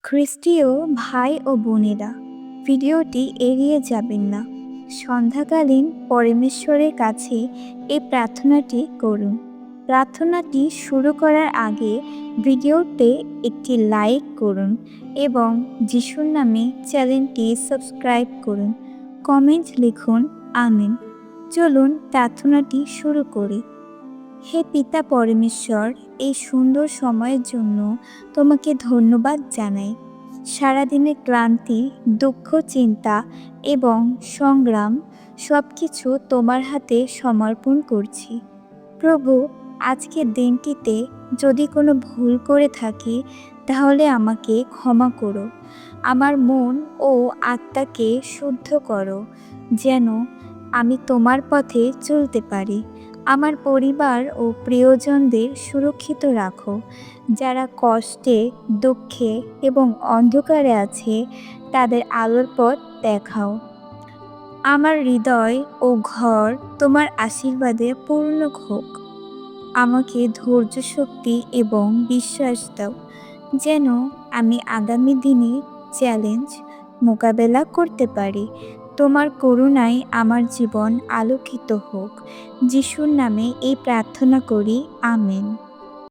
খ্রিস্টীয় ভাই ও বোনেরা, ভিডিওটি এড়িয়ে যাবেন না। সন্ধ্যাকালীন পরমেশ্বরের কাছে এই প্রার্থনাটি করুন। প্রার্থনাটি শুরু করার আগে ভিডিওতে একটি লাইক করুন এবং যিশুর নামে চ্যানেলটি সাবস্ক্রাইব করুন। কমেন্ট লিখুন আমিন। চলুন প্রার্থনাটি শুরু করি। হে পিতা পরমেশ্বর, এই সুন্দর সময়ের জন্য তোমাকে ধন্যবাদ জানাই। সারাদিনের ক্লান্তি, দুঃখ, চিন্তা এবং সংগ্রাম সব কিছু তোমার হাতে সমর্পণ করছি। প্রভু, আজকের দিনটিতে যদি কোনো ভুল করে থাকি তাহলে আমাকে ক্ষমা করো। আমার মন ও আত্মাকে শুদ্ধ করো, যেন আমি তোমার পথে চলতে পারি। আমার পরিবার ও প্রিয়জনদের সুরক্ষিত রাখো। যারা কষ্টে, দুঃখে এবং অন্ধকারে আছে তাদের আলোর পথ দেখাও। আমার হৃদয় ও ঘর তোমার আশীর্বাদে পূর্ণ হোক। আমাকে ধৈর্য, শক্তি এবং বিশ্বাস দাও, যেন আমি আগামী দিনে চ্যালেঞ্জ মোকাবেলা করতে পারি। তোমার করুণায় আমার জীবন আলোকিত হোক। যিশুর নামে এই প্রার্থনা করি, আমেন।